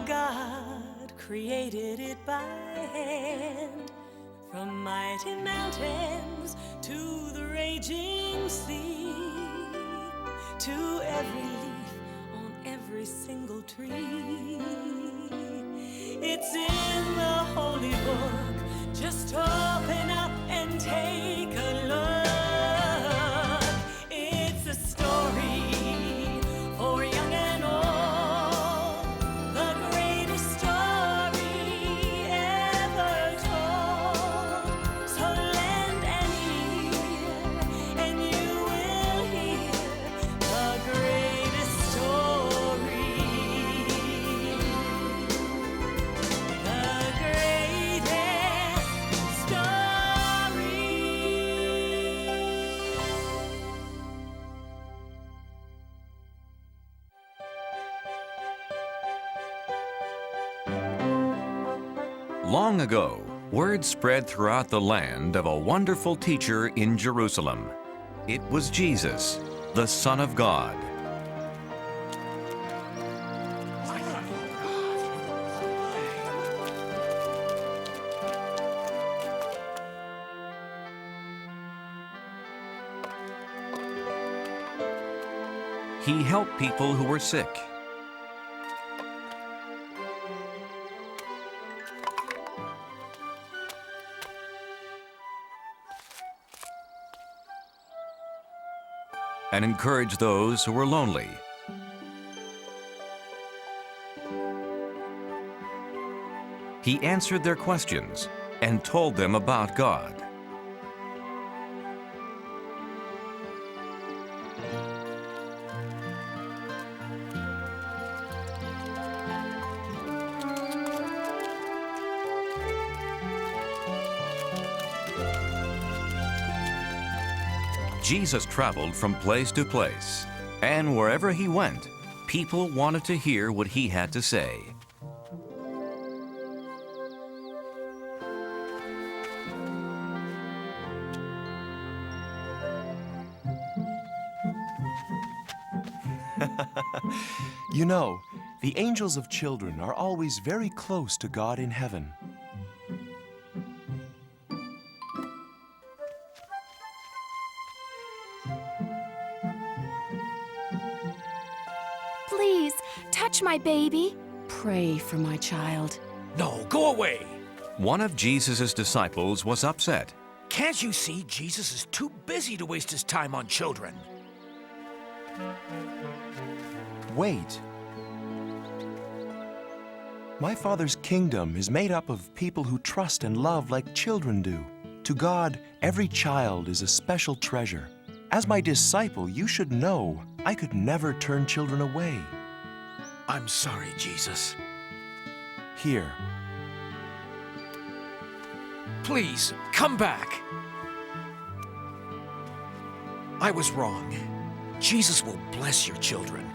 God created it by hand, from mighty mountains to the raging sea, to every leaf on every single tree. It's in the holy book. Just open up and take a look. It's a story for young and old, the greatest story ever told. So lend an ear and you will hear the greatest story. The greatest story. Long ago, word spread throughout the land of a wonderful teacher in Jerusalem. It was Jesus, the Son of God. He helped people who were sick. And encouraged those who were lonely. He answered their questions and told them about God. Jesus traveled from place to place, and wherever he went, people wanted to hear what he had to say. You know, the angels of children are always very close to God in heaven. Please, touch my baby. Pray for my child. No, go away. One of Jesus' disciples was upset. Can't you see Jesus is too busy to waste his time on children? Wait. My Father's kingdom is made up of people who trust and love like children do. To God, every child is a special treasure. As my disciple, you should know I could never turn children away. I'm sorry, Jesus. Here. Please, come back. I was wrong. Jesus will bless your children.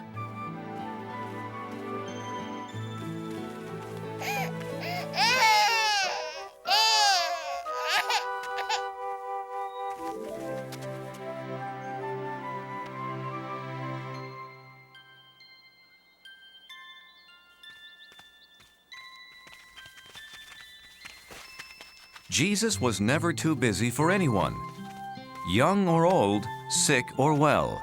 Jesus was never too busy for anyone, young or old, sick or well.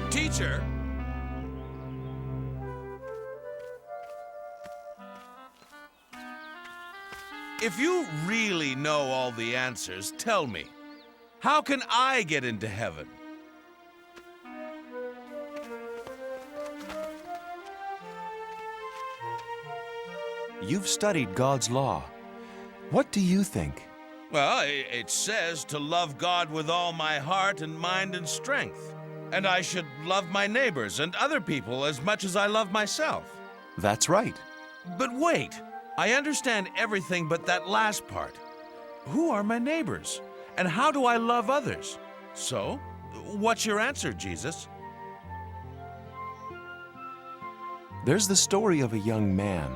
Teacher! If you really know all the answers, tell me, how can I get into heaven? You've studied God's law. What do you think? Well, it says to love God with all my heart and mind and strength. And I should love my neighbors and other people as much as I love myself. That's right. But wait, I understand everything but that last part. Who are my neighbors? And how do I love others? So, what's your answer, Jesus? There's the story of a young man.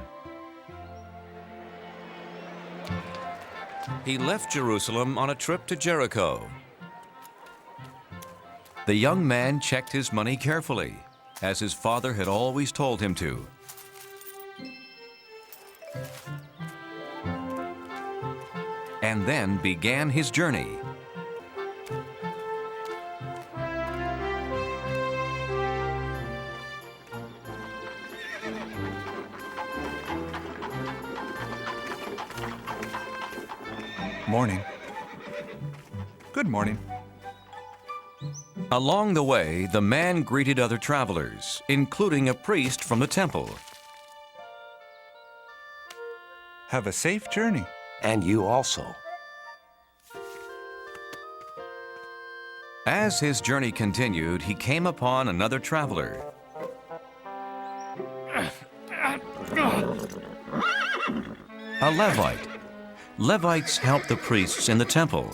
He left Jerusalem on a trip to Jericho. The young man checked his money carefully, as his father had always told him to. And then began his journey. Morning. Good morning. Along the way, the man greeted other travelers, including a priest from the temple. Have a safe journey. And you also. As his journey continued, he came upon another traveler. A Levite. Levites helped the priests in the temple.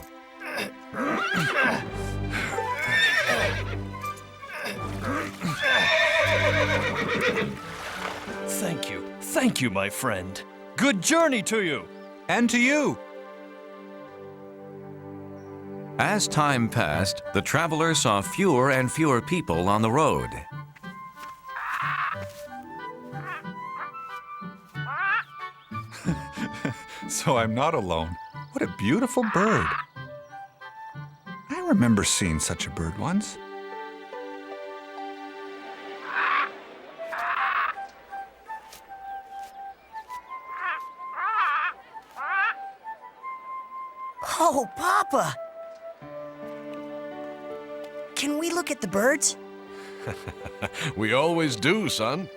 Thank you, my friend. Good journey to you. And to you. As time passed, the traveler saw fewer and fewer people on the road. So I'm not alone. What a beautiful bird. I remember seeing such a bird once. Oh, Papa! Can we look at the birds? We always do, son.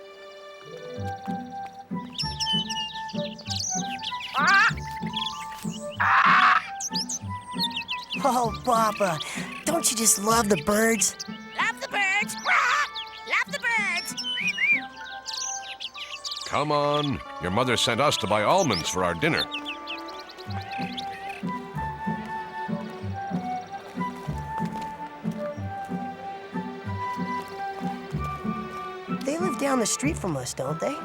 Oh, Papa, don't you just love the birds? Love the birds! Rah! Love the birds! Come on. Your mother sent us to buy almonds for our dinner. They live down the street from us, don't they?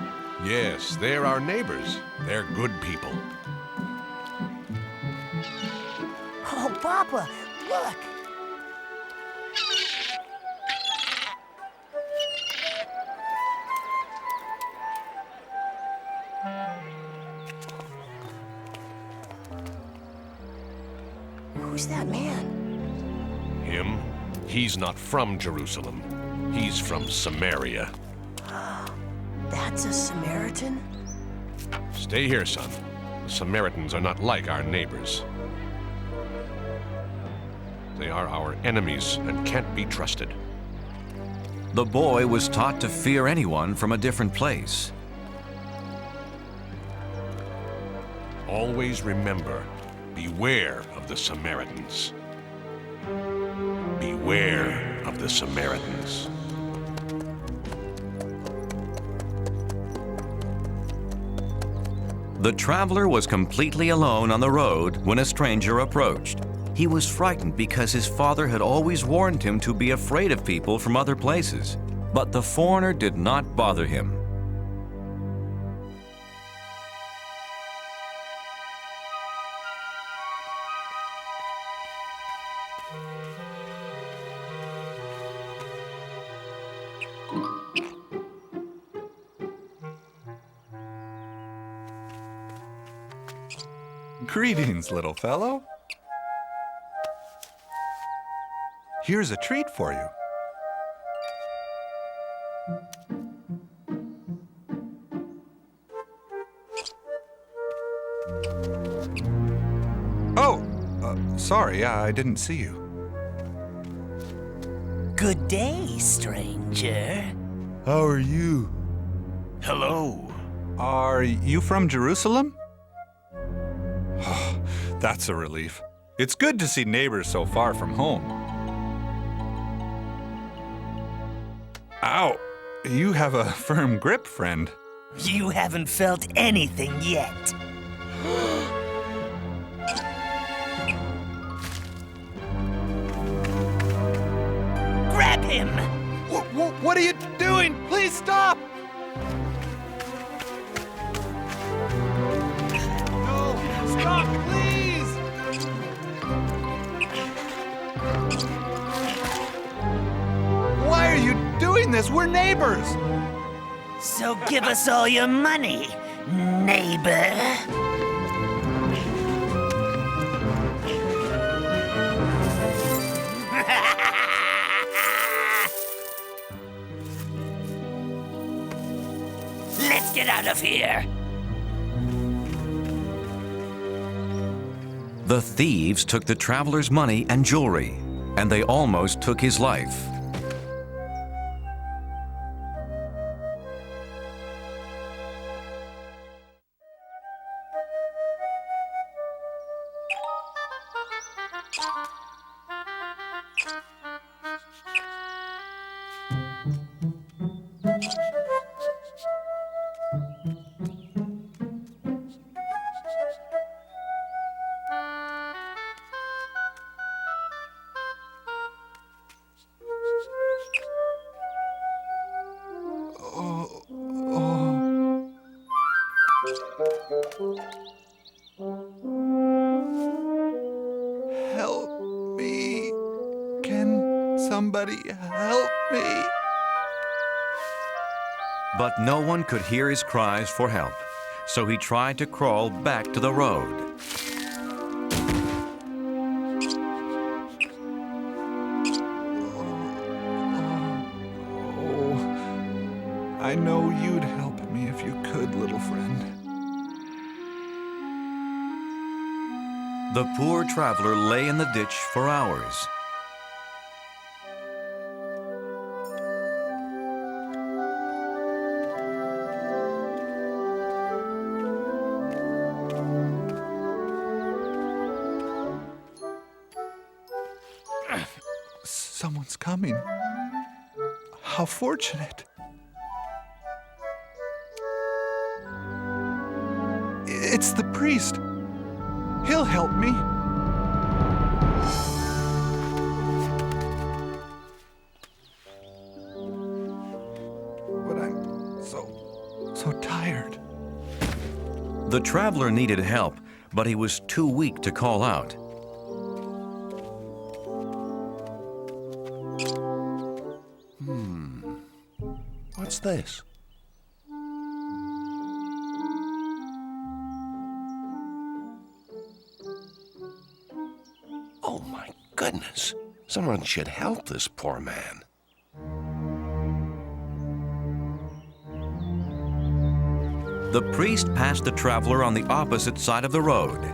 Yes, they're our neighbors. They're good people. Oh, Papa, look! Who's that man? Him? He's not from Jerusalem. He's from Samaria. That's a Samaritan? Stay here, son. The Samaritans are not like our neighbors. They are our enemies and can't be trusted. The boy was taught to fear anyone from a different place. Always remember, beware of the Samaritans. Beware of the Samaritans. The traveler was completely alone on the road when a stranger approached. He was frightened because his father had always warned him to be afraid of people from other places. But the foreigner did not bother him. Greetings, little fellow. Here's a treat for you. Oh, sorry, I didn't see you. Good day, stranger. How are you? Hello. Are you from Jerusalem? That's a relief. It's good to see neighbors so far from home. Ow! You have a firm grip, friend. You haven't felt anything yet. Grab him! What are you doing? Please stop! No, stop, please! us. We're neighbors. So give us all your money, neighbor. Let's get out of here. The thieves took the traveler's money and jewelry, and they almost took his life. Help me. Can somebody help me? But no one could hear his cries for help, so he tried to crawl back to the road. Oh, I know you'd help me if you could, little friend. The poor traveler lay in the ditch for hours. Someone's coming. How fortunate. It's the priest. He'll help me. But I'm so tired. The traveler needed help, but he was too weak to call out. What's this? Oh my goodness. Someone should help this poor man. The priest passed the traveler on the opposite side of the road.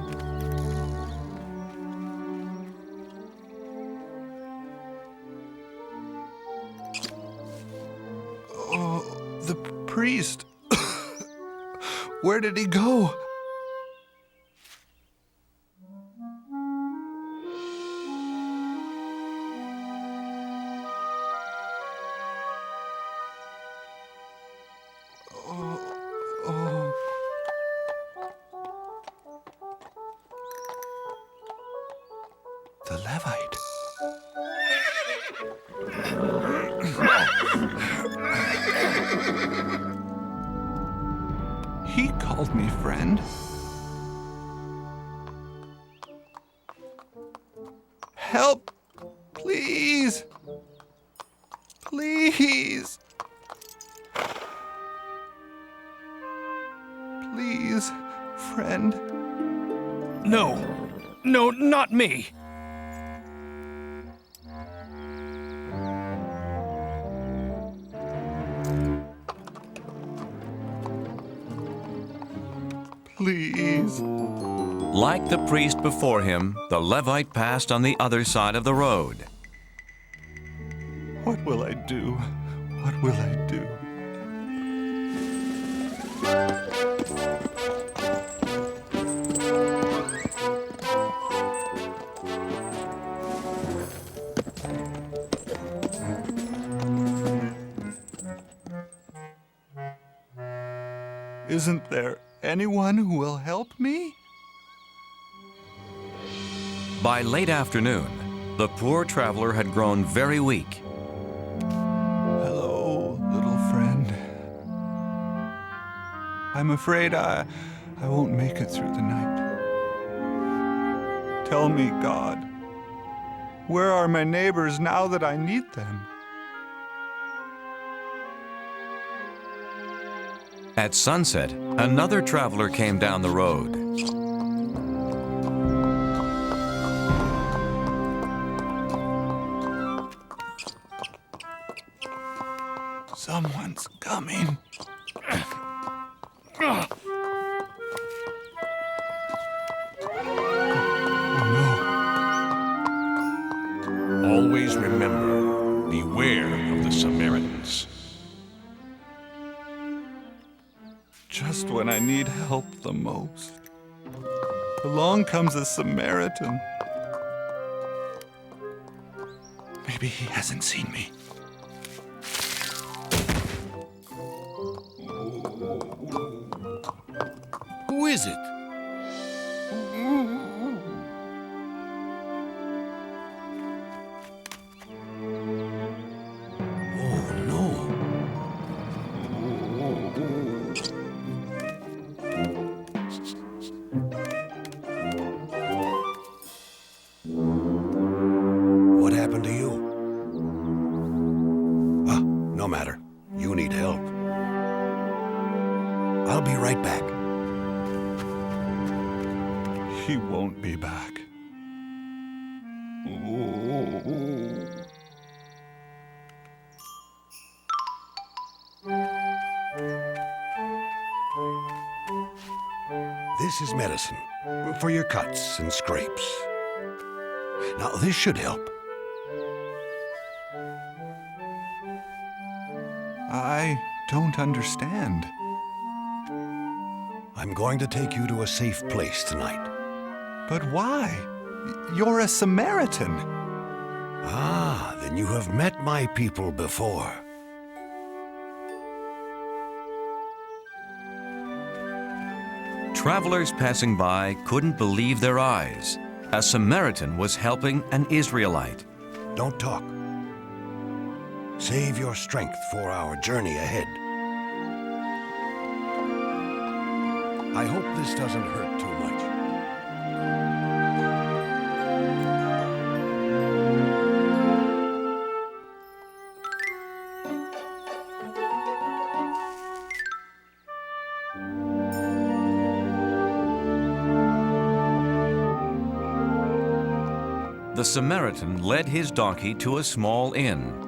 Oh, the priest. Where did he go? The Levite. He called me friend. Help, please. Please. Please, friend. No, not me. Please. Like the priest before him, the Levite passed on the other side of the road. What will I do? What will I do? Isn't there anyone who will help me? By late afternoon, the poor traveler had grown very weak. Hello, little friend. I'm afraid I won't make it through the night. Tell me, God, where are my neighbors now that I need them? At sunset, another traveler came down the road. Someone's coming. Always remember, beware of the Samaritans. Just when I need help the most, along comes a Samaritan. Maybe he hasn't seen me. Who is it? Oh, no. What happened to you? Ah, no matter. You need help. I'll be right back. He won't be back. This is medicine for your cuts and scrapes. Now, this should help. I don't understand. I'm going to take you to a safe place tonight. But why? You're a Samaritan. Ah, then you have met my people before. Travelers passing by couldn't believe their eyes. A Samaritan was helping an Israelite. Don't talk. Save your strength for our journey ahead. I hope this doesn't hurt too much. The Samaritan led his donkey to a small inn.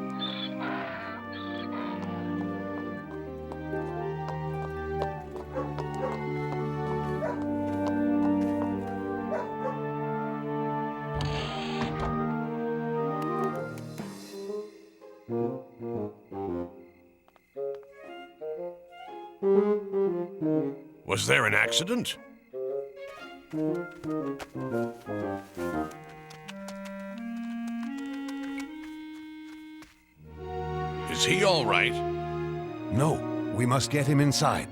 Was there an accident? Is he all right? No, we must get him inside.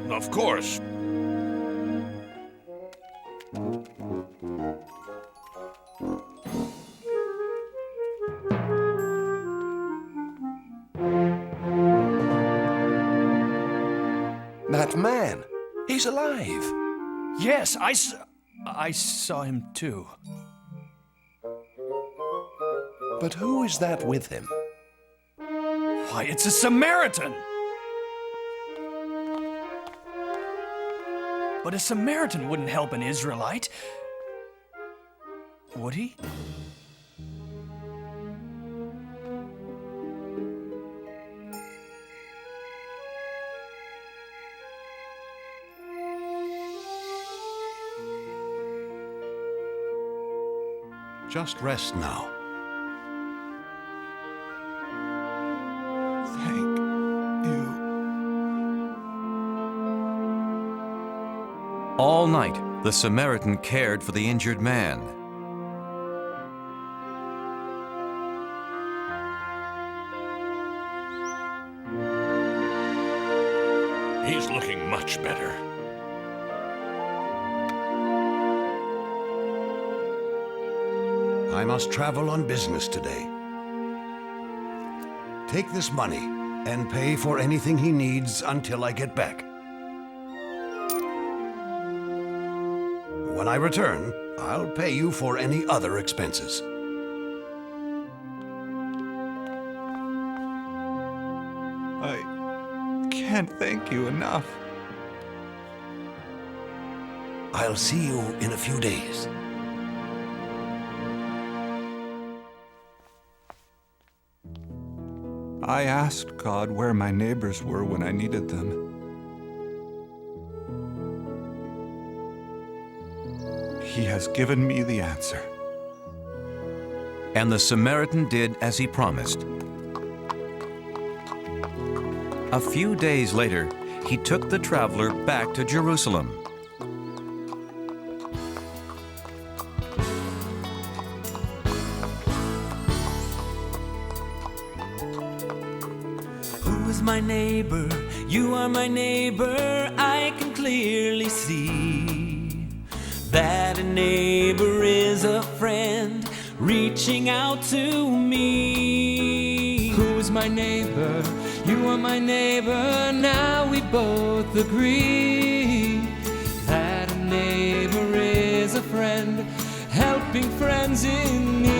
Of course. That man, he's alive. Yes, I saw him too. But who is that with him? Why, it's a Samaritan! But a Samaritan wouldn't help an Israelite. Would he? Just rest now. Thank you. All night, the Samaritan cared for the injured man. He's looking much better. I must travel on business today. Take this money and pay for anything he needs until I get back. When I return, I'll pay you for any other expenses. I can't can't thank you enough. I'll see you in a few days. I asked God where my neighbors were when I needed them. He has given me the answer. And the Samaritan did as he promised. A few days later, he took the traveler back to Jerusalem. Who is my neighbor? You are my neighbor. I can clearly see that a neighbor is a friend reaching out to me. Who is my neighbor? You are my neighbor. Now we both agree that a neighbor is a friend helping friends in need.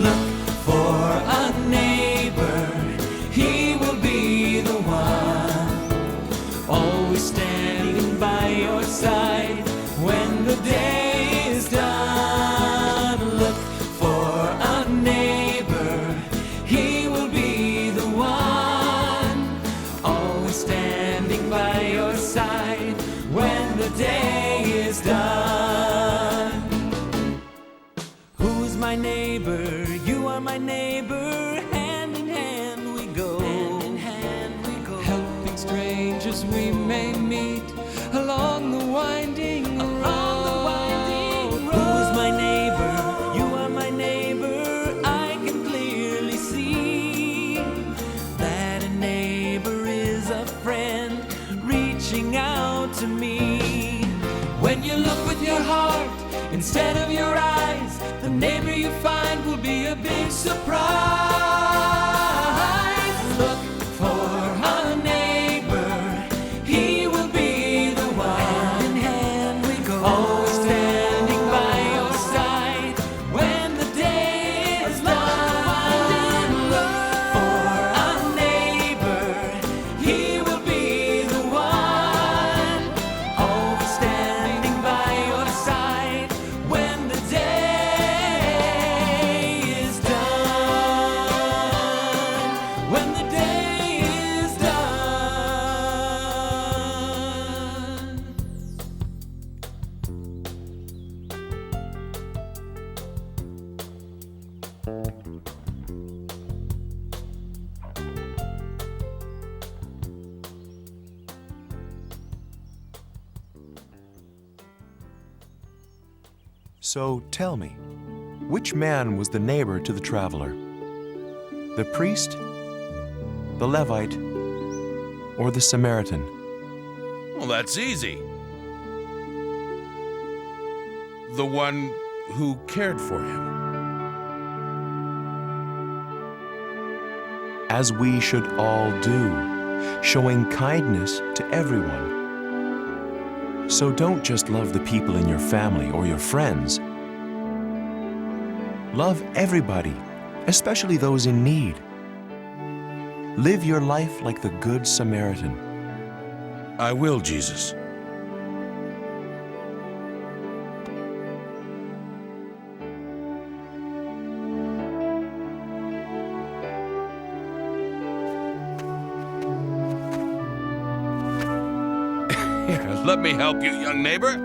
Look for a neighbor. He will be the one, always standing by your side when the day is done. Look for a neighbor. He will be the one, always standing by your side when the day is done. Who is my neighbor? You are my neighbor. Hand in hand we go. Hand in hand we go. Helping strangers we may meet along the winding road. Who is my neighbor? You are my neighbor. I can clearly see that a neighbor is a friend reaching out to me. When you look with your heart instead of your eyes, the neighbor you find will be a big surprise. Look for a neighbor. He will be the one. Hand in hand we go. Always standing by your side when the day is done. Look for a neighbor. He will be the one. Always standing by your side when the day is done. When the day is done. So tell me, which man was the neighbor to the traveler? The priest, the Levite, or the Samaritan? Well, that's easy. The one who cared for him. As we should all do, showing kindness to everyone. So don't just love the people in your family or your friends. Love everybody, especially those in need. Live your life like the Good Samaritan. I will, Jesus. Here, let me help you, young neighbor.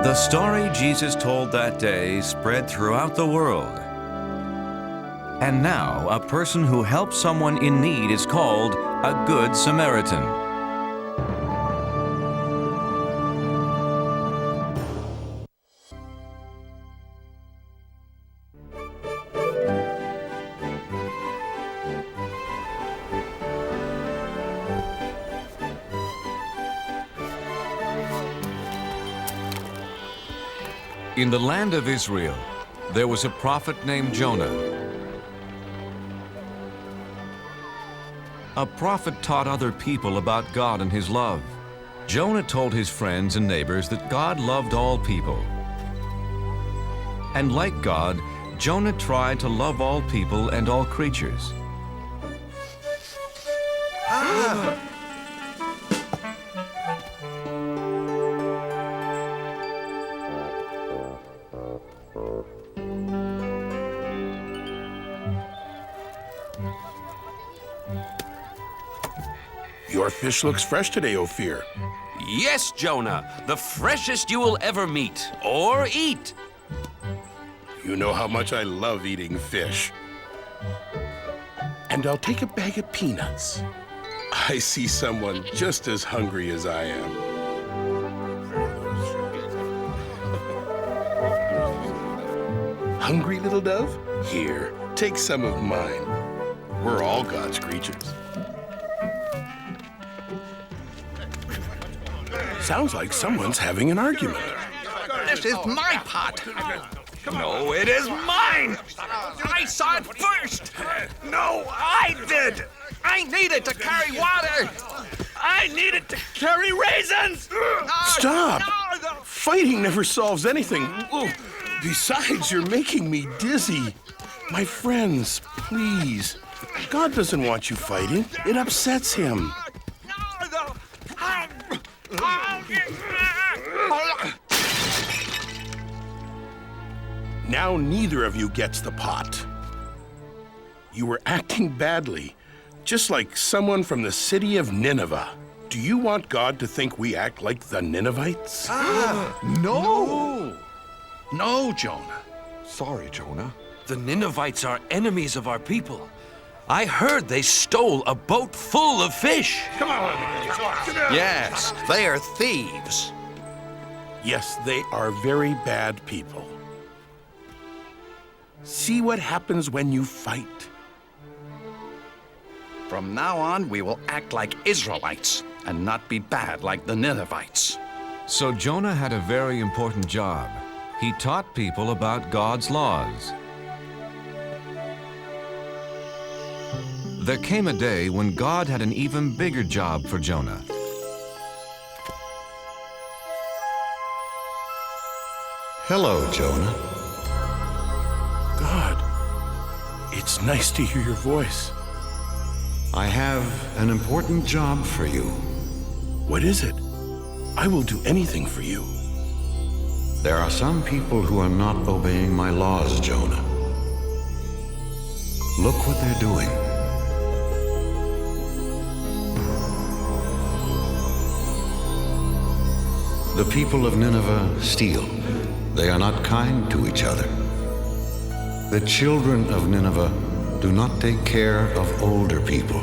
The story Jesus told that day spread throughout the world. And now, a person who helps someone in need is called a Good Samaritan. In the land of Israel, there was a prophet named Jonah. A prophet taught other people about God and his love. Jonah told his friends and neighbors that God loved all people. And like God, Jonah tried to love all people and all creatures. Your fish looks fresh today, Ophir. Yes, Jonah, the freshest you will ever meet or eat. You know how much I love eating fish. And I'll take a bag of peanuts. I see someone just as hungry as I am. Hungry, little dove? Here, take some of mine. We're all God's creatures. Sounds like someone's having an argument. This is my pot. No, it is mine! I saw it first. No, I did. I needed to carry water. I needed to carry raisins! Stop! Fighting never solves anything. Oh, besides, you're making me dizzy. My friends, please. God doesn't want you fighting. It upsets him. Now neither of you gets the pot. You were acting badly, just like someone from the city of Nineveh. Do you want God to think we act like the Ninevites? No. No, Jonah. Sorry, Jonah. The Ninevites are enemies of our people. I heard they stole a boat full of fish. Come on. Yes, they are thieves. Yes, they are very bad people. See what happens when you fight. From now on, we will act like Israelites and not be bad like the Ninevites. So Jonah had a very important job. He taught people about God's laws. There came a day when God had an even bigger job for Jonah. Hello, Jonah. God, it's nice to hear your voice. I have an important job for you. What is it? I will do anything for you. There are some people who are not obeying my laws, Jonah. Look what they're doing. The people of Nineveh steal. They are not kind to each other. The children of Nineveh do not take care of older people.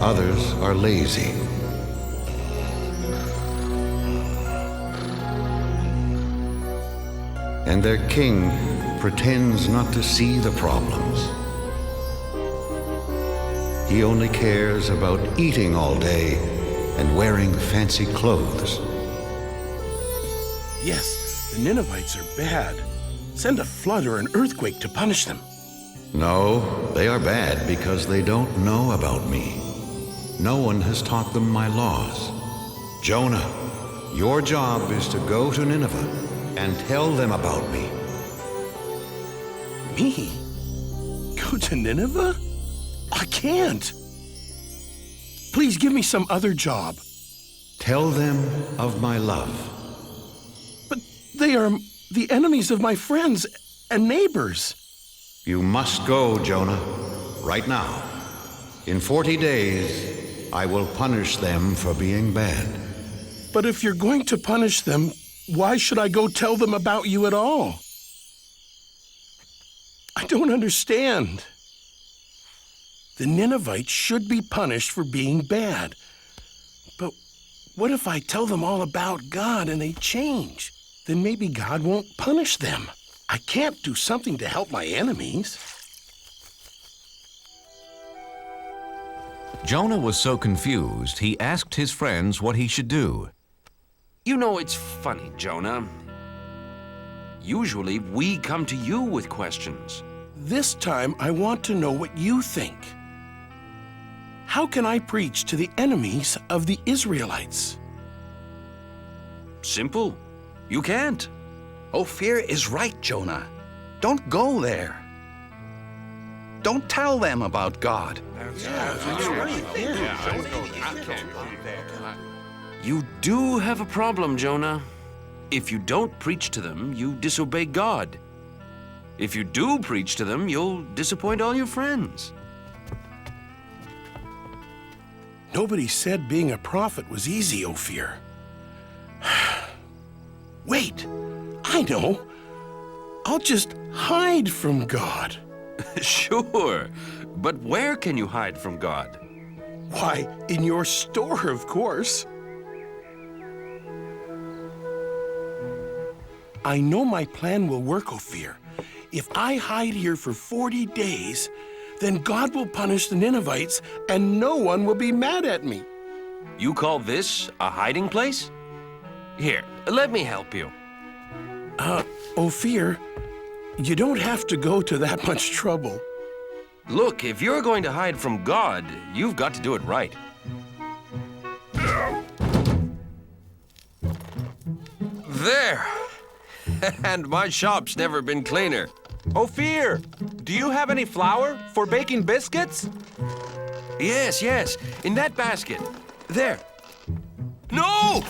Others are lazy. And their king pretends not to see the problems. He only cares about eating all day and wearing fancy clothes. Yes, the Ninevites are bad. Send a flood or an earthquake to punish them. No, they are bad because they don't know about me. No one has taught them my laws. Jonah, your job is to go to Nineveh and tell them about me. Me? Go to Nineveh? I can't. Please give me some other job. Tell them of my love. But they are the enemies of my friends and neighbors. You must go, Jonah, right now. In 40 days, I will punish them for being bad. But if you're going to punish them, why should I go tell them about you at all? I don't understand. The Ninevites should be punished for being bad. But what if I tell them all about God and they change? Then maybe God won't punish them. I can't do something to help my enemies. Jonah was so confused, he asked his friends what he should do. You know, it's funny, Jonah. Usually, we come to you with questions. This time I want to know what you think. How can I preach to the enemies of the Israelites? Simple. You can't. Ophir is right, Jonah. Don't go there. Don't tell them about God. You do have a problem, Jonah. If you don't preach to them, you disobey God. If you do preach to them, you'll disappoint all your friends. Nobody said being a prophet was easy, Ophir. Wait, I know. I'll just hide from God. Sure, but where can you hide from God? Why, in your store, of course. I know my plan will work, Ophir. If I hide here for 40 days, then God will punish the Ninevites and no one will be mad at me. You call this a hiding place? Here, let me help you. Ophir, you don't have to go to that much trouble. Look, if you're going to hide from God, you've got to do it right. There! And my shop's never been cleaner. Ophir, do you have any flour for baking biscuits? Yes, in that basket. There. No!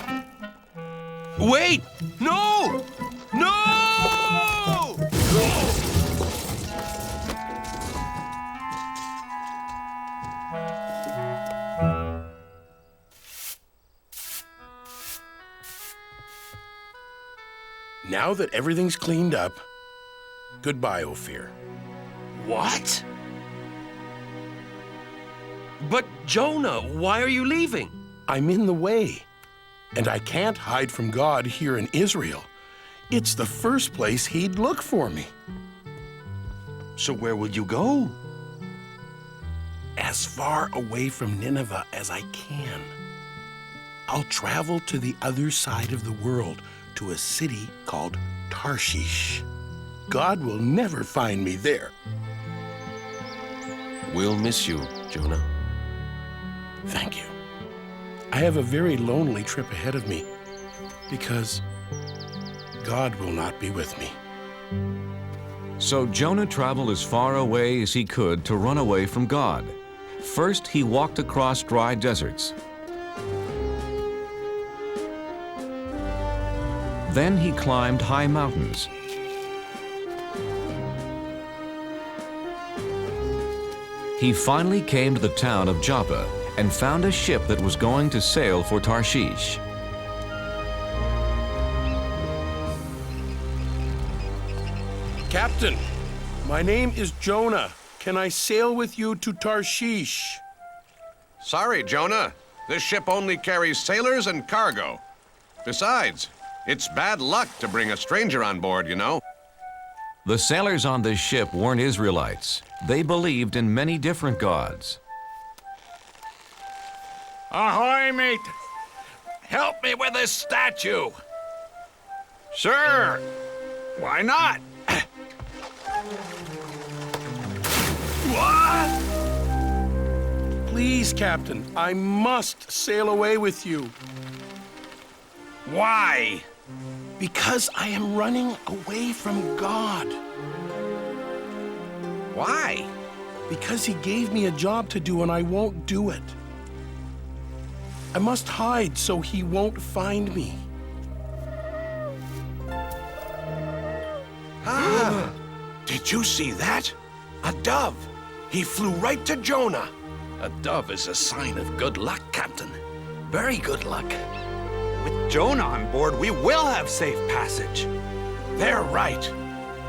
Wait! No! No! Now that everything's cleaned up, goodbye, Ophir. What? But Jonah, why are you leaving? I'm in the way, and I can't hide from God here in Israel. It's the first place he'd look for me. So where will you go? As far away from Nineveh as I can. I'll travel to the other side of the world, to a city called Tarshish. God will never find me there. We'll miss you, Jonah. Thank you. I have a very lonely trip ahead of me because God will not be with me. So Jonah traveled as far away as he could to run away from God. First, he walked across dry deserts. Then he climbed high mountains. He finally came to the town of Joppa and found a ship that was going to sail for Tarshish. Captain, my name is Jonah. Can I sail with you to Tarshish? Sorry, Jonah. This ship only carries sailors and cargo. Besides, it's bad luck to bring a stranger on board, you know. The sailors on this ship weren't Israelites. They believed in many different gods. Ahoy, mate! Help me with this statue! Sure! Why not? What? Please, Captain, I must sail away with you. Why? Because I am running away from God. Why? Because he gave me a job to do and I won't do it. I must hide so he won't find me. Ah! Did you see that? A dove. He flew right to Jonah. A dove is a sign of good luck, Captain. Very good luck. With Jonah on board, we will have safe passage. They're right.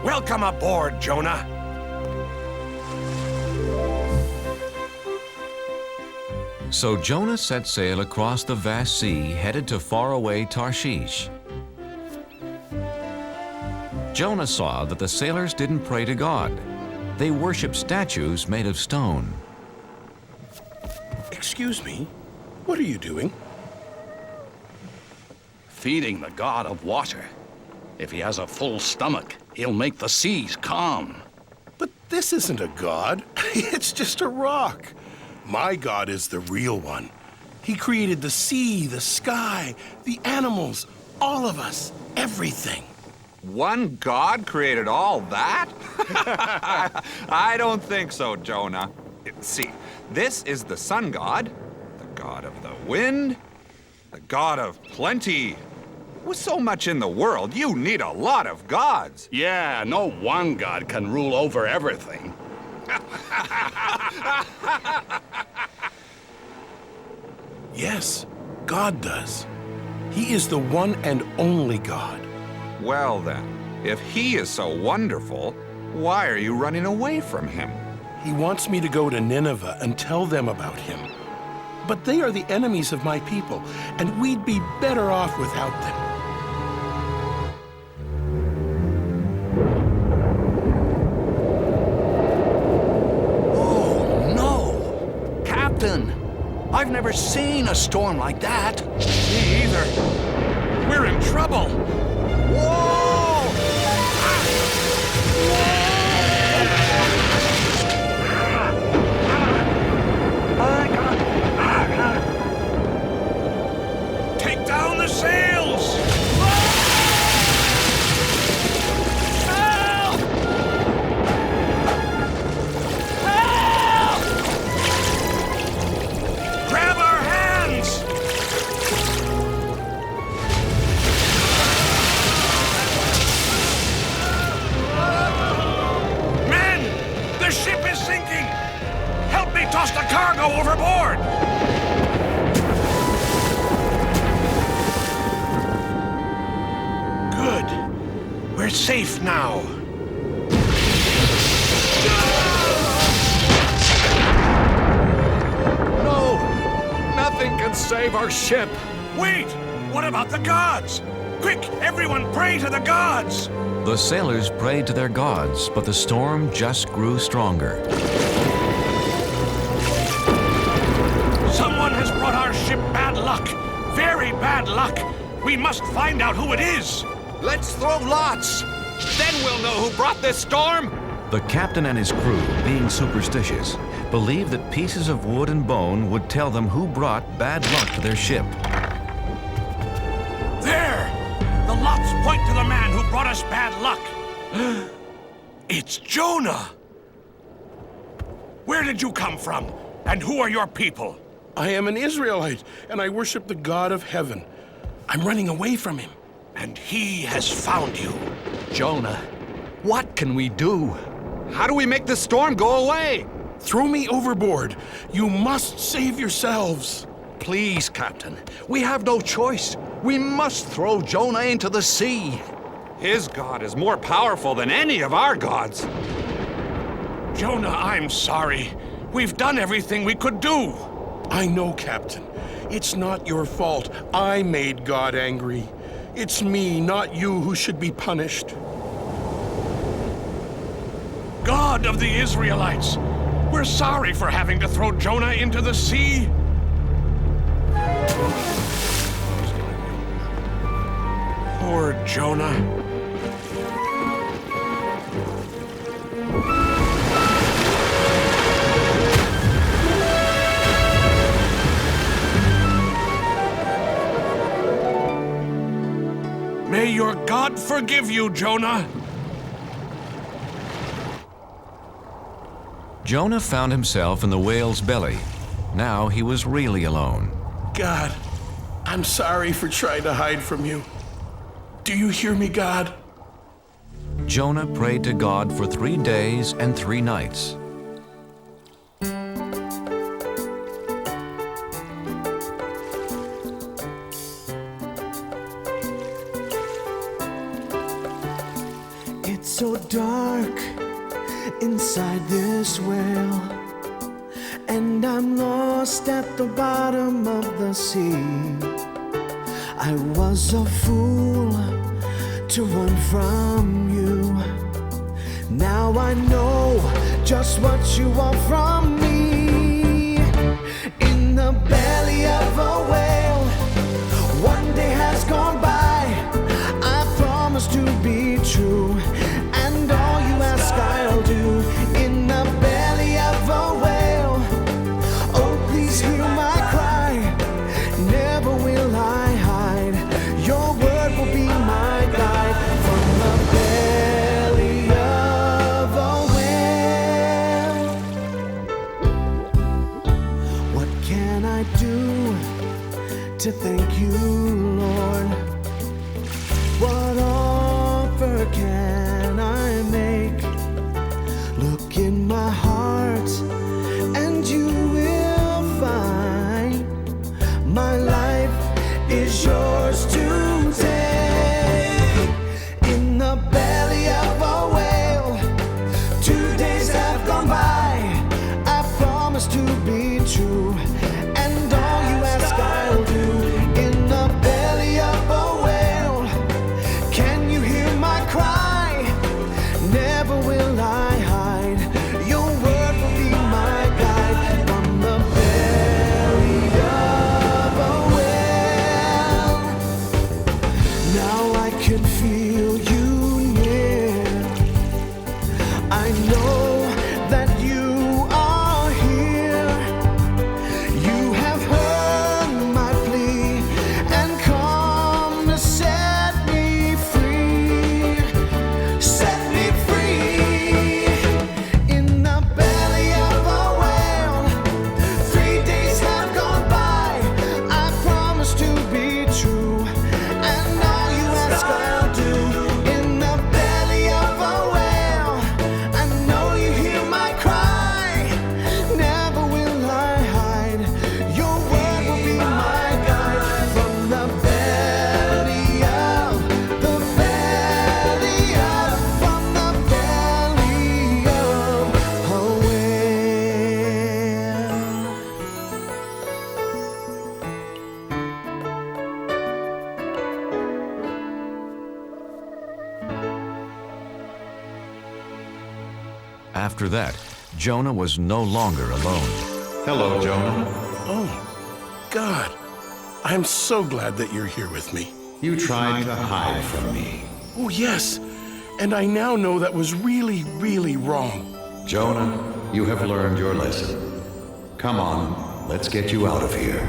Welcome aboard, Jonah. So Jonah set sail across the vast sea, headed to faraway Tarshish. Jonah saw that the sailors didn't pray to God. They worshiped statues made of stone. Excuse me, what are you doing? Feeding the god of water. If he has a full stomach, he'll make the seas calm. But This isn't a god. It's just a rock. My God is the real one. He created the sea, the sky, the animals, all of us, everything. One God created all that? I don't think so, Jonah. See, this is the sun god, the god of the wind, the god of plenty. With so much in the world, you need a lot of gods. Yeah, no one god can rule over everything. Yes, God does. He is the one and only God. Well then, if he is so wonderful, why are you running away from him? He wants me to go to Nineveh and tell them about him. But they are the enemies of my people, and we'd be better off without them. Oh, no! Captain, I've never seen a storm like that. Me either. We're in trouble. Whoa! Take down the sails! Help! Help! Grab our hands! Men! The ship is sinking! Help me toss the cargo overboard! Good. We're safe now. No! Nothing can save our ship. Wait! What about the gods? Quick, everyone pray to the gods! The sailors prayed to their gods, but the storm just grew stronger. Someone has brought our ship bad luck. Very bad luck. We must find out who it is. Let's throw lots. Then we'll know who brought this storm. The captain and his crew, being superstitious, believed that pieces of wood and bone would tell them who brought bad luck to their ship. There! The lots point to the man who brought us bad luck. It's Jonah! Where did you come from? And who are your people? I am an Israelite, and I worship the God of heaven. I'm running away from him. And he has found you. Jonah, what can we do? How do we make the storm go away? Throw me overboard. You must save yourselves. Please, Captain, we have no choice. We must throw Jonah into the sea. His God is more powerful than any of our gods. Jonah, I'm sorry. We've done everything we could do. I know, Captain. It's not your fault. I made God angry. It's me, not you, who should be punished. God of the Israelites, we're sorry for having to throw Jonah into the sea. Poor Jonah. May your God forgive you, Jonah. Jonah found himself in the whale's belly. Now he was really alone. God, I'm sorry for trying to hide from you. Do you hear me, God? Jonah prayed to God for 3 days and 3 nights. It's so dark inside this well, and I'm lost at the bottom of the sea. I was a fool to run from you. Now I know just what you want from me. In the belly of a whale, one day has gone by. I promise to be true, and all you ask I'll do. In yours to take. In the belly of a whale, 2 days have gone by. I promise to be true, and all you ask I'll do. In the belly of a whale, can you hear my cry? Never will I hide. Your word will be my guide. From the belly of a whale, now I can feel you near. I know that you are here. You have heard my plea and come to set me free. Set me free. In the belly of a whale, 3 days have gone by. I promise to be true, and all you ask I'll do. In the belly of a whale, I know you hear my cry. Never will I hide. Your word will be my guide. From the belly of, from the belly of a After that, Jonah was no longer alone. Hello, Jonah. Oh, God. I'm so glad that you're here with me. You tried to hide from me. Oh, yes. And I now know that was really, really wrong. Jonah, you have learned your lesson. Come on, let's get you out of here.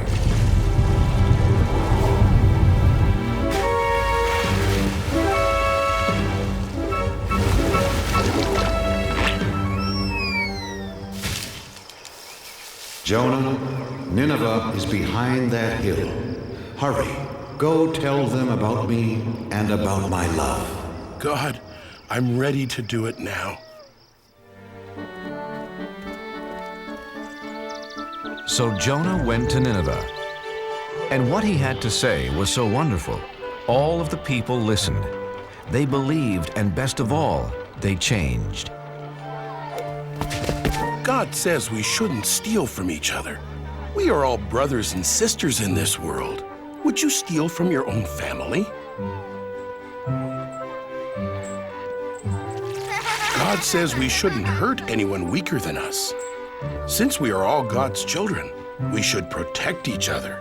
Jonah, Nineveh is behind that hill. Hurry, go tell them about me and about my love. God, I'm ready to do it now. So Jonah went to Nineveh. And what he had to say was so wonderful. All of the people listened. They believed, and best of all, they changed. God says we shouldn't steal from each other. We are all brothers and sisters in this world. Would you steal from your own family? God says we shouldn't hurt anyone weaker than us. Since we are all God's children, we should protect each other.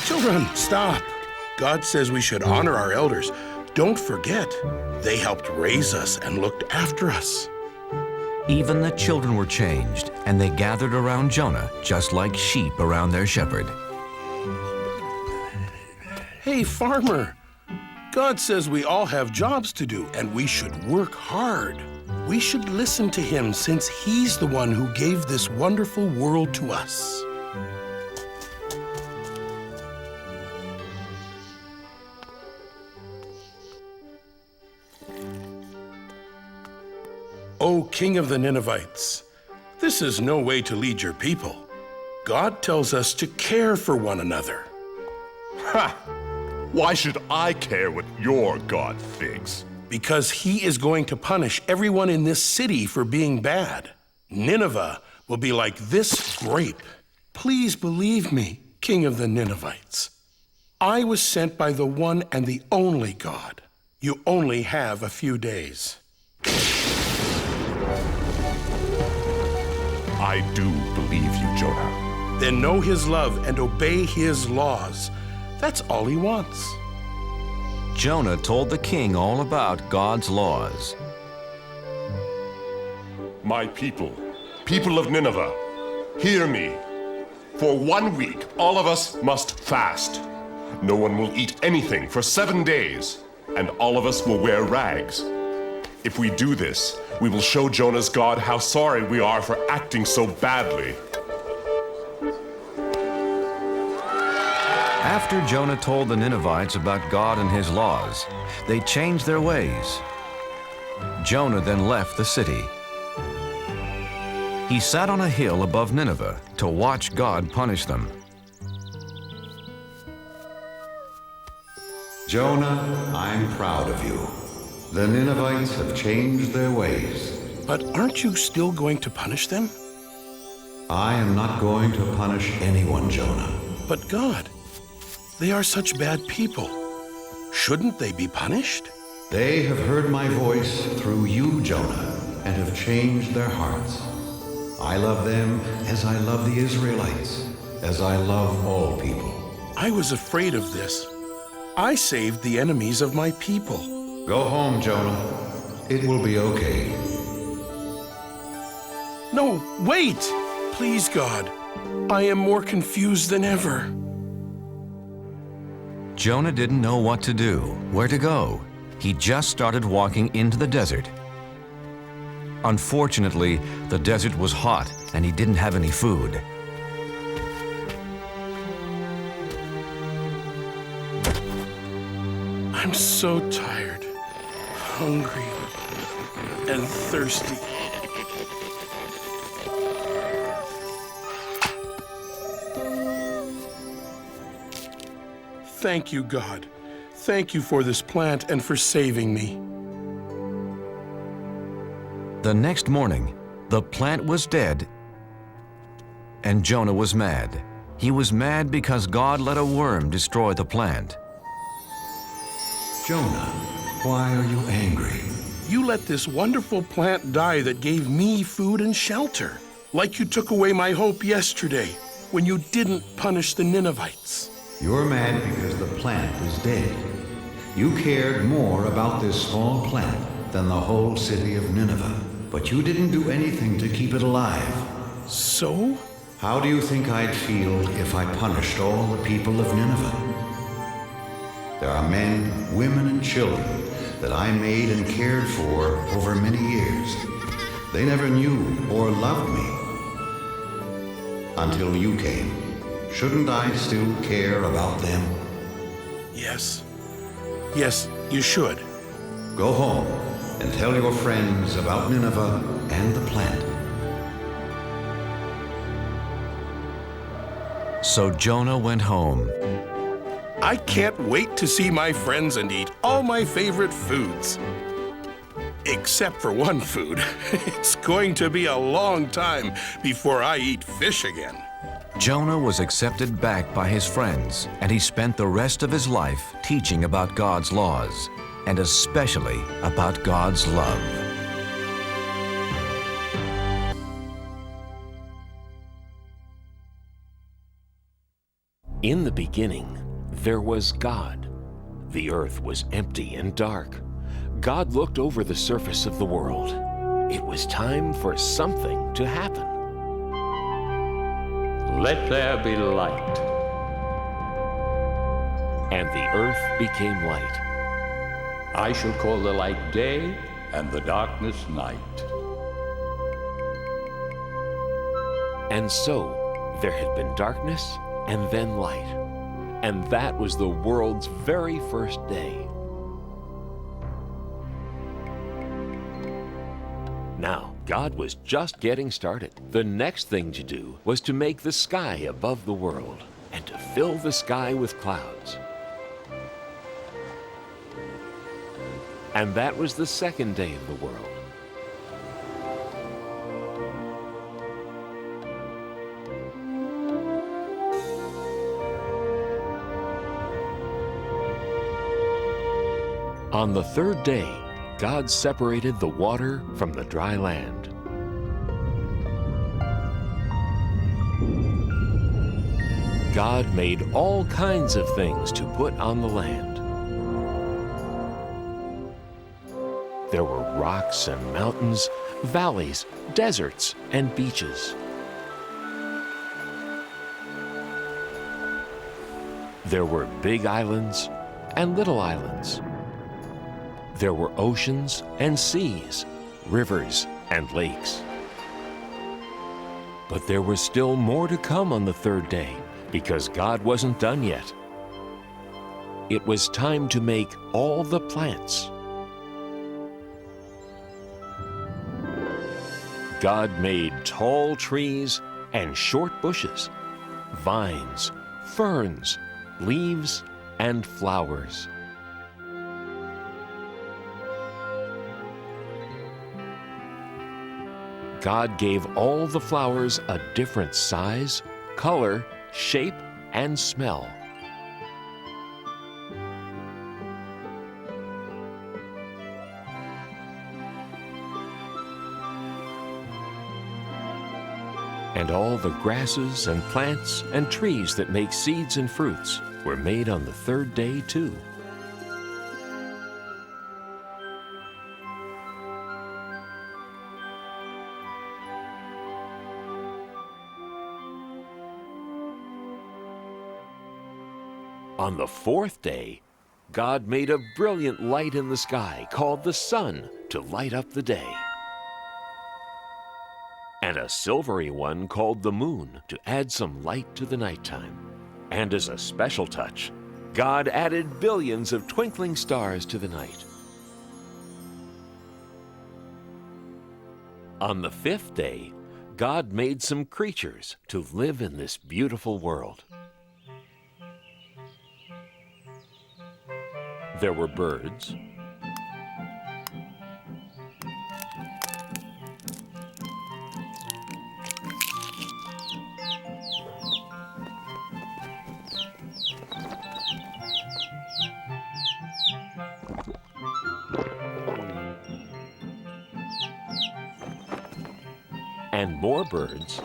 Children, stop. God says we should honor our elders. Don't forget, they helped raise us and looked after us. Even the children were changed, and they gathered around Jonah just like sheep around their shepherd. Hey, farmer. God says we all have jobs to do, and we should work hard. We should listen to him since he's the one who gave this wonderful world to us. O King of the Ninevites, this is no way to lead your people. God tells us to care for one another. Ha! Why should I care what your God thinks? Because he is going to punish everyone in this city for being bad. Nineveh will be like this grape. Please believe me, King of the Ninevites. I was sent by the one and the only God. You only have a few days. I do believe you, Jonah. Then know his love and obey his laws. That's all he wants. Jonah told the king all about God's laws. My people, people of Nineveh, hear me. For 1 week, all of us must fast. No one will eat anything for 7 days, and all of us will wear rags. If we do this, we will show Jonah's God how sorry we are for acting so badly. After Jonah told the Ninevites about God and his laws, they changed their ways. Jonah then left the city. He sat on a hill above Nineveh to watch God punish them. Jonah, I'm proud of you. The Ninevites have changed their ways. But aren't you still going to punish them? I am not going to punish anyone, Jonah. But God, they are such bad people. Shouldn't they be punished? They have heard my voice through you, Jonah, and have changed their hearts. I love them as I love the Israelites, as I love all people. I was afraid of this. I saved the enemies of my people. Go home, Jonah. It will be okay. No, wait! Please, God. I am more confused than ever. Jonah didn't know what to do, where to go. He just started walking into the desert. Unfortunately, the desert was hot and he didn't have any food. I'm so tired, hungry, and thirsty. Thank you, God. Thank you for this plant and for saving me. The next morning, the plant was dead, and Jonah was mad. He was mad because God let a worm destroy the plant. Jonah, why are you angry? You let this wonderful plant die that gave me food and shelter, like you took away my hope yesterday when you didn't punish the Ninevites. You're mad because the plant is dead. You cared more about this small plant than the whole city of Nineveh, but you didn't do anything to keep it alive. So? How do you think I'd feel if I punished all the people of Nineveh? There are men, women, and children that I made and cared for over many years. They never knew or loved me until you came. Shouldn't I still care about them? Yes. Yes, you should. Go home and tell your friends about Nineveh and the plant. So Jonah went home. I can't wait to see my friends and eat all my favorite foods. Except for one food. It's going to be a long time before I eat fish again. Jonah was accepted back by his friends, and he spent the rest of his life teaching about God's laws, and especially about God's love. In the beginning, there was God. The earth was empty and dark. God looked over the surface of the world. It was time for something to happen. Let there be light. And the earth became light. I shall call the light day and the darkness night. And so there had been darkness and then light. And that was the world's very first day. Now, God was just getting started. The next thing to do was to make the sky above the world and to fill the sky with clouds. And that was the second day of the world. On the third day, God separated the water from the dry land. God made all kinds of things to put on the land. There were rocks and mountains, valleys, deserts, and beaches. There were big islands and little islands. There were oceans and seas, rivers and lakes. But there was still more to come on the third day, because God wasn't done yet. It was time to make all the plants. God made tall trees and short bushes, vines, ferns, leaves, and flowers. God gave all the flowers a different size, color, shape, and smell. And all the grasses and plants and trees that make seeds and fruits were made on the third day too. On the fourth day, God made a brilliant light in the sky called the sun to light up the day, and a silvery one called the moon to add some light to the nighttime. And as a special touch, God added billions of twinkling stars to the night. On the fifth day, God made some creatures to live in this beautiful world. There were birds, and more birds,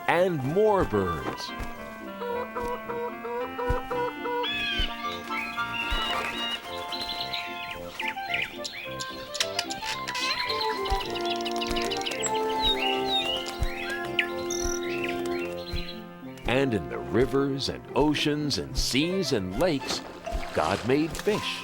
and more birds. And in the rivers and oceans and seas and lakes, God made fish.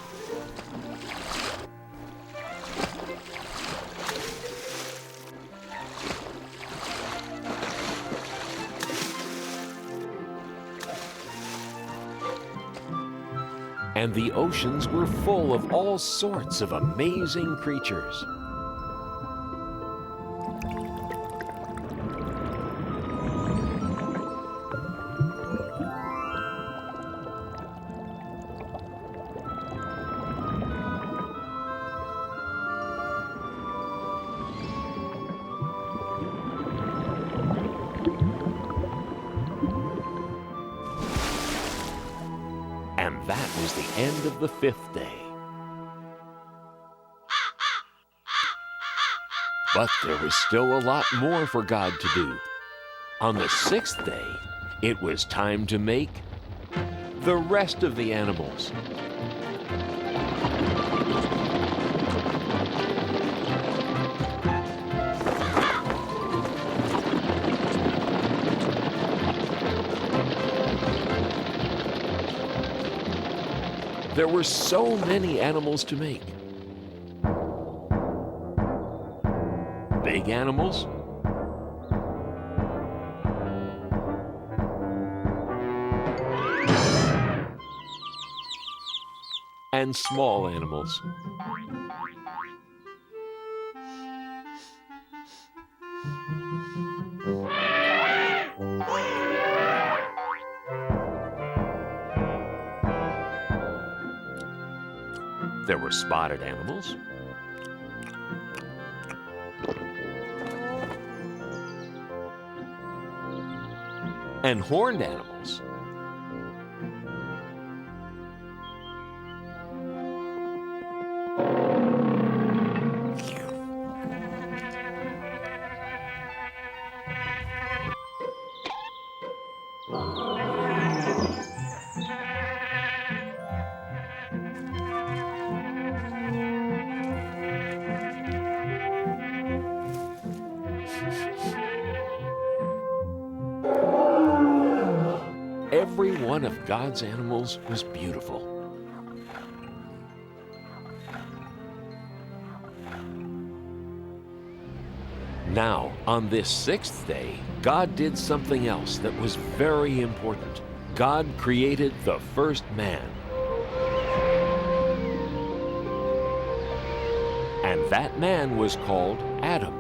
And the oceans were full of all sorts of amazing creatures. And that was the end of the fifth day. But there was still a lot more for God to do. On the sixth day, it was time to make the rest of the animals. There were so many animals to make. Big animals, and small animals. There were spotted animals, and horned animals. Every one of God's animals was beautiful. Now, on this sixth day, God did something else that was very important. God created the first man. And That man was called Adam.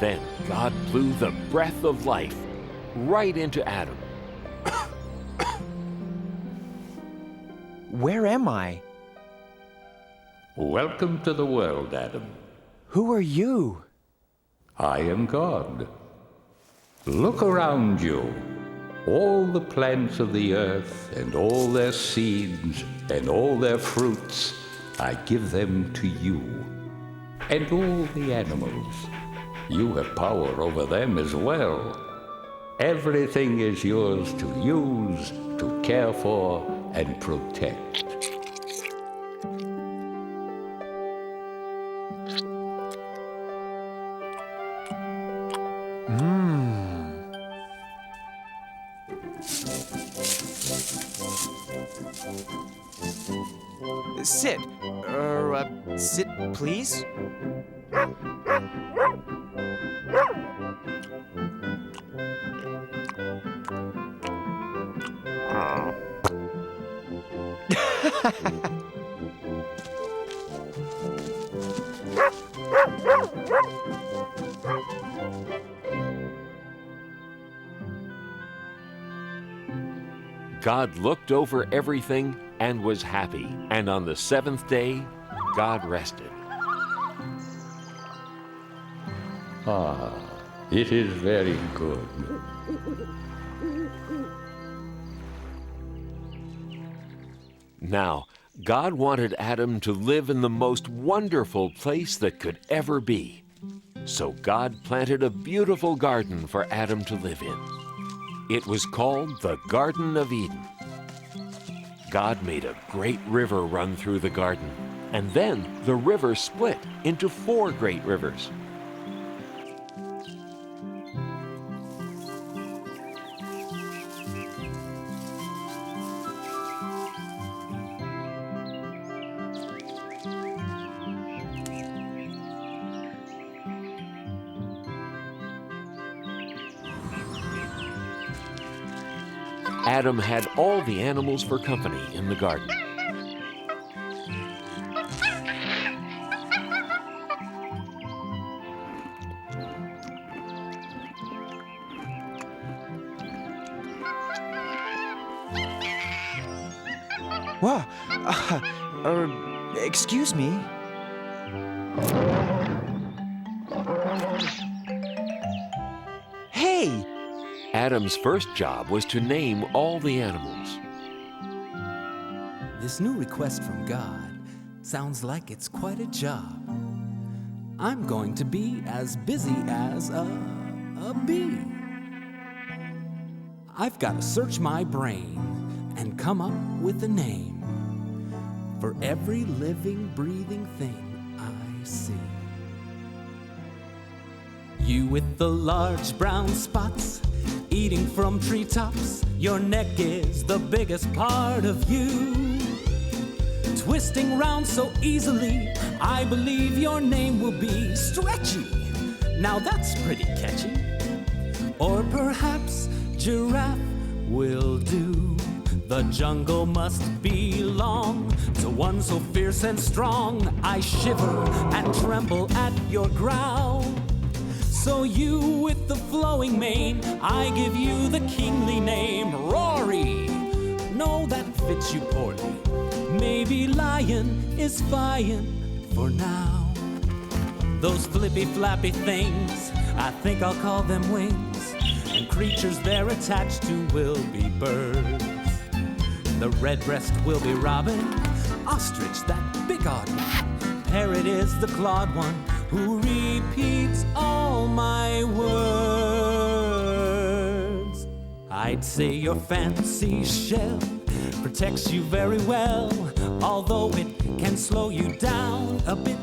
Then God blew the breath of life right into Adam. Where am I? Welcome to the world, Adam. Who are you? I am God. Look around you. All the plants of the earth, and all their seeds, and all their fruits, I give them to you. And all the animals. You have power over them as well. Everything is yours to use, to care for, and protect. Sit. Sit, please. God looked over everything and was happy. And on the seventh day, God rested. Ah, it is very good. Now, God wanted Adam to live in the most wonderful place that could ever be. So God planted a beautiful garden for Adam to live in. It was called the Garden of Eden. God made a great river run through the garden, and then the river split into 4 great rivers. Adam had all the animals for company in the garden. Whoa. Excuse me. Hey! Adam's first job was to name all the animals. This new request from God sounds like it's quite a job. I'm going to be as busy as a bee. I've got to search my brain and come up with a name for every living, breathing thing I see. You with the large brown spots, eating from treetops, your neck is the biggest part of you. Twisting round so easily, I believe your name will be Stretchy. Now that's pretty catchy. Or perhaps Giraffe will do. The jungle must belong to one so fierce and strong. I shiver and tremble at your growl. So you with the flowing mane, I give you the kingly name, Rory. No, that fits you poorly. Maybe lion is fine for now. Those flippy flappy things, I think I'll call them wings. And creatures they're attached to will be birds. The redbreast will be robin, ostrich that big odd one. Parrot is the clawed one who repeats all my words. I'd say your fancy shell protects you very well, although it can slow you down a bit.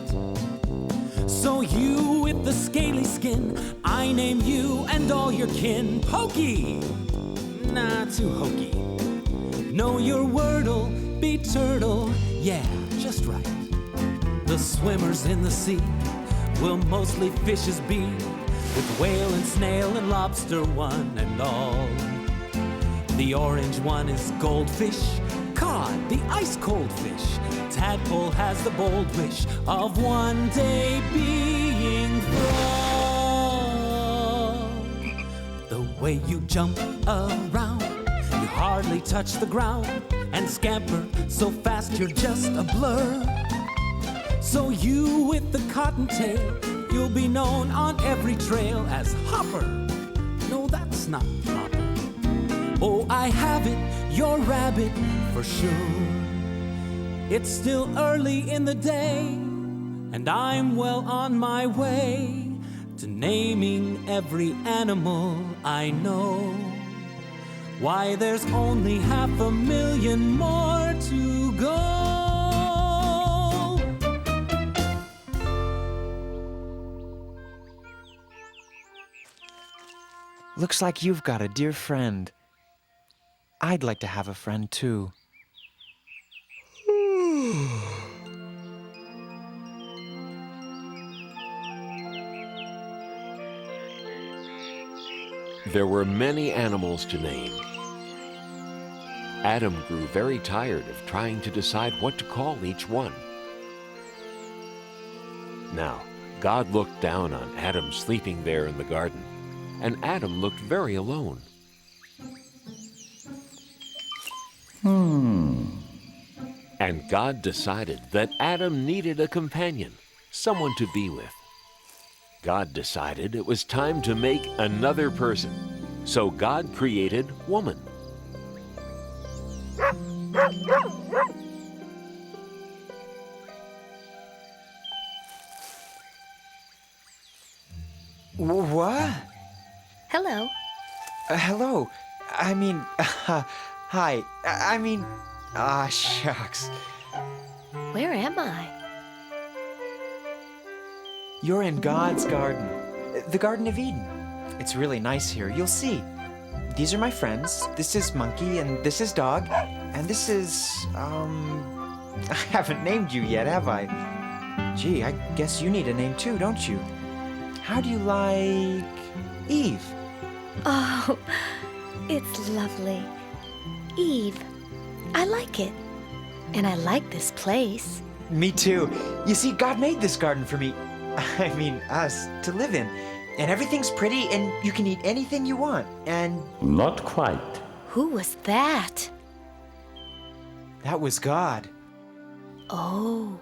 So you with the scaly skin, I name you and all your kin Pokey. Nah, too hokey. Know your word'll be turtle, yeah, just right. The swimmers in the sea will mostly fishes be, with whale and snail and lobster one and all. The orange one is goldfish, cod, the ice cold fish, Tadpole has the bold wish of one day being frog. The way you jump around, you hardly touch the ground, and scamper so fast you're just a blur. So you with the cottontail, you'll be known on every trail as Hopper. No, that's not Hopper. Oh, I have it, you're Rabbit for sure. It's still early in the day, and I'm well on my way to naming every animal I know. Why, there's only 500,000 more to go. Looks like you've got a dear friend. I'd like to have a friend too. There were many animals to name. Adam grew very tired of trying to decide what to call each one. Now, God looked down on Adam sleeping there in the garden, and Adam looked very alone. And God decided that Adam needed a companion, someone to be with. God decided it was time to make another person, so God created woman. What? Hello. Hello. I mean, hi. Shucks. Where am I? You're in God's garden, the Garden of Eden. It's really nice here, you'll see. These are my friends. This is Monkey, and this is Dog, and this is, I haven't named you yet, have I? Gee, I guess you need a name too, don't you? How do you like Eve? Oh, it's lovely. Eve. I like it. And I like this place. Me too. You see, God made this garden for me. I mean, us, to live in. And everything's pretty, and you can eat anything you want, and... Not quite. Who was that? That was God. Oh.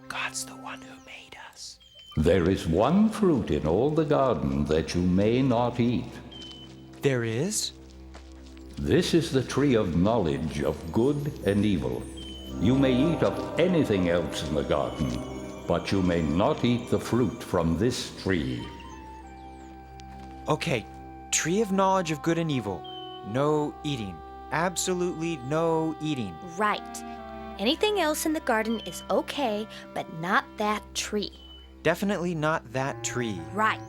God's the one who made us. There is one fruit in all the garden that you may not eat. There is? This is the tree of knowledge of good and evil. You may eat of anything else in the garden, but you may not eat the fruit from this tree. Okay, tree of knowledge of good and evil. No eating. Absolutely no eating. Right. Anything else in the garden is okay, but not that tree. Definitely not that tree. Right.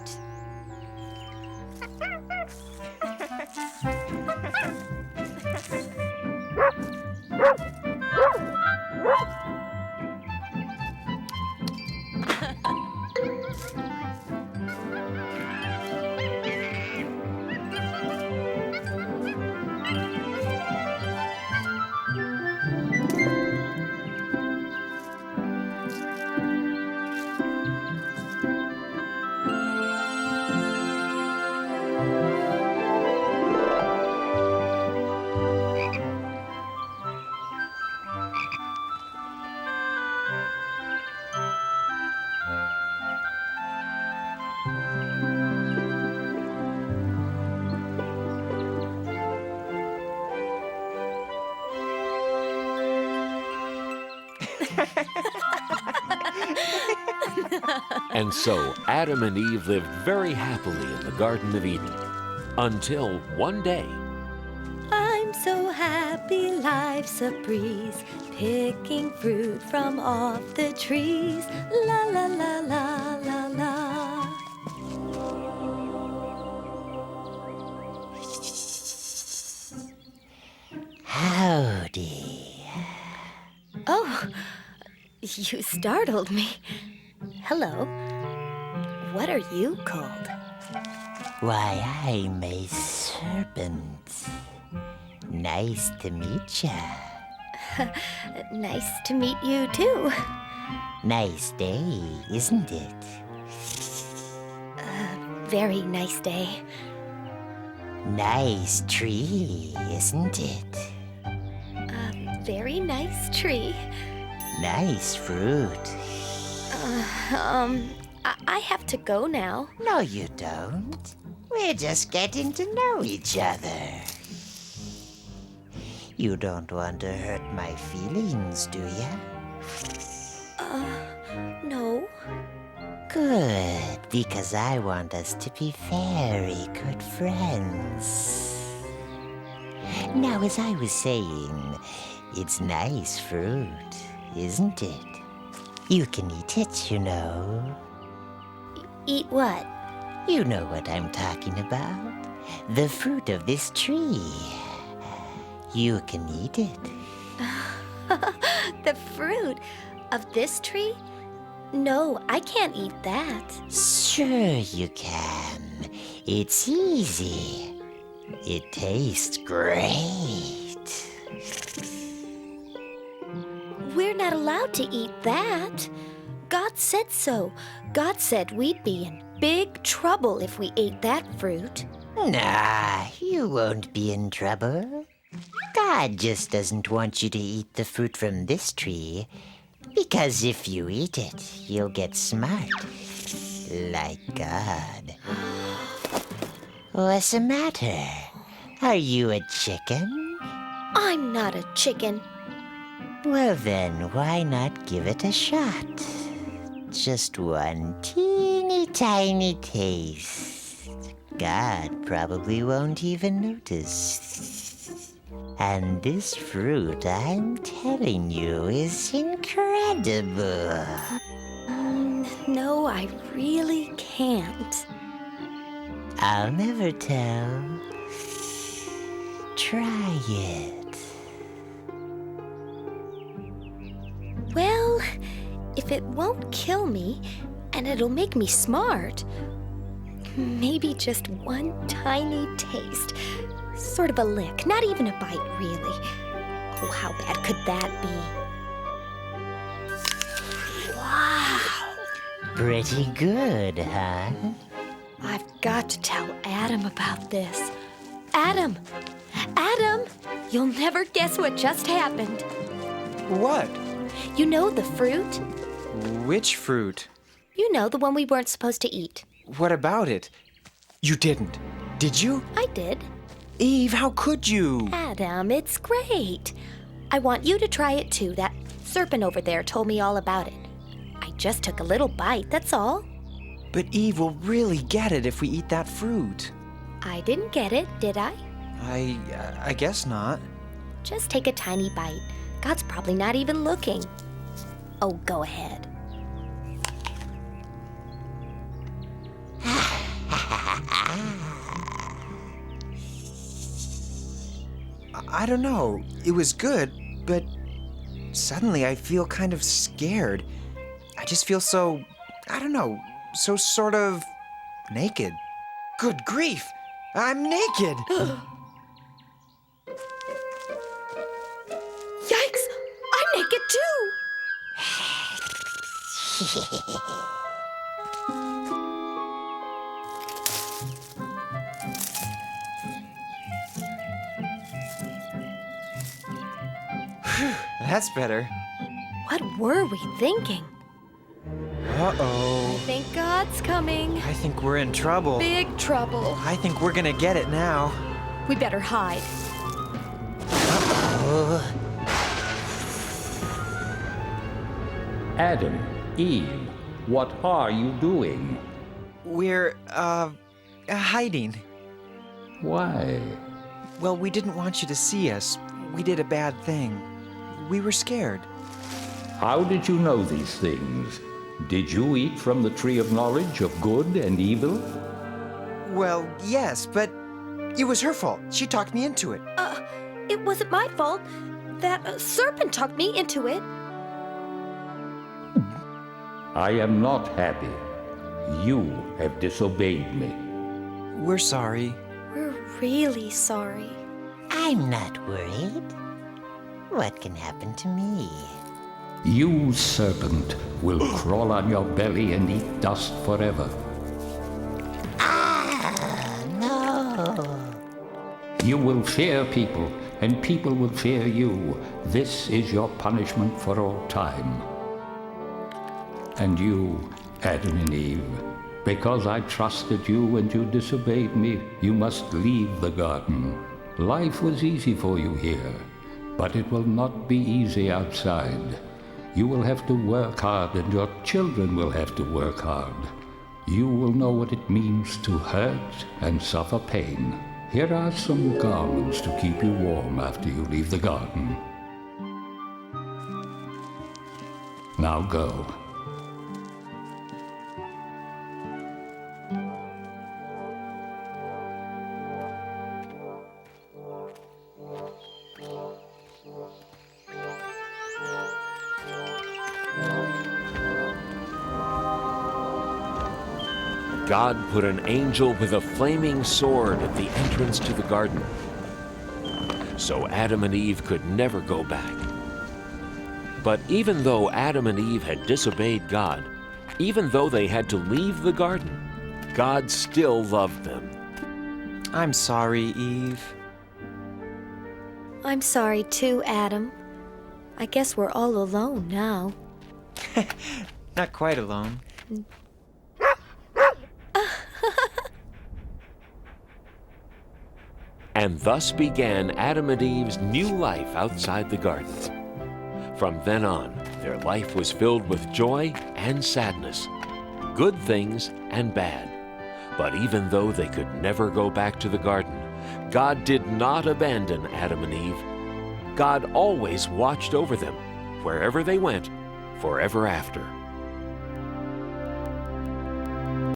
And so Adam and Eve lived very happily in the Garden of Eden, until one day. I'm so happy life's a breeze, picking fruit from off the trees. La la la la la la. Howdy. Oh, you startled me. Hello. What are you called? Why, I'm a serpent. Nice to meet ya. Nice to meet you, too. Nice day, isn't it? Very nice day. Nice tree, isn't it? Very nice tree. Nice fruit. I have to go now. No, you don't. We're just getting to know each other. You don't want to hurt my feelings, do you? No. Good, because I want us to be very good friends. Now, as I was saying, it's nice fruit, isn't it? You can eat it, you know. Eat what? You know what I'm talking about. The fruit of this tree. You can eat it. The fruit of this tree? No, I can't eat that. Sure you can. It's easy. It tastes great. We're not allowed to eat that. God said so. God said we'd be in big trouble if we ate that fruit. Nah, you won't be in trouble. God just doesn't want you to eat the fruit from this tree, because if you eat it, you'll get smart, like God. What's the matter? Are you a chicken? I'm not a chicken. Well then, why not give it a shot? Just one teeny tiny taste. God probably won't even notice. And this fruit, I'm telling you, is incredible. No, I really can't. I'll never tell. Try it. Well, if it won't kill me, and it'll make me smart, maybe just one tiny taste. Sort of a lick, not even a bite, really. Oh, how bad could that be? Wow! Pretty good, huh? I've got to tell Adam about this. Adam! Adam! You'll never guess what just happened. What? You know the fruit? Which fruit? You know, the one we weren't supposed to eat. What about it? You didn't. Did you? I did. Eve, how could you? Adam, it's great. I want you to try it too. That serpent over there told me all about it. I just took a little bite, that's all. But Eve will really get it if we eat that fruit. I didn't get it, did I? I guess not. Just take a tiny bite. God's probably not even looking. Oh, go ahead. I don't know. It was good, but suddenly I feel kind of scared. I just feel so, I don't know, so sort of naked. Good grief! I'm naked! Yikes! I'm naked too! That's better. What were we thinking? Uh-oh. I think God's coming. I think we're in trouble. Big trouble. I think we're gonna get it now. We better hide. Adam, Eve, what are you doing? We're, hiding. Why? Well, we didn't want you to see us. We did a bad thing. We were scared. How did you know these things? Did you eat from the tree of knowledge of good and evil? Well, yes, but it was her fault. She talked me into it. It wasn't my fault. That serpent talked me into it. I am not happy. You have disobeyed me. We're sorry. We're really sorry. I'm not worried. what can happen to me? You, serpent, will crawl on your belly and eat dust forever. No. You will fear people, and people will fear you. This is your punishment for all time. And you, Adam and Eve, because I trusted you and you disobeyed me, you must leave the garden. Life was easy for you here, but it will not be easy outside. You will have to work hard, and your children will have to work hard. You will know what it means to hurt and suffer pain. Here are some garments to keep you warm after you leave the garden. Now go. God put an angel with a flaming sword at the entrance to the garden, so Adam and Eve could never go back. But even though Adam and Eve had disobeyed God, even though they had to leave the garden, God still loved them. I'm sorry, Eve. I'm sorry too, Adam. I guess we're all alone now. Not quite alone. And thus began Adam and Eve's new life outside the garden. From then on, their life was filled with joy and sadness, good things and bad. But even though they could never go back to the garden, God did not abandon Adam and Eve. God always watched over them, wherever they went, forever after.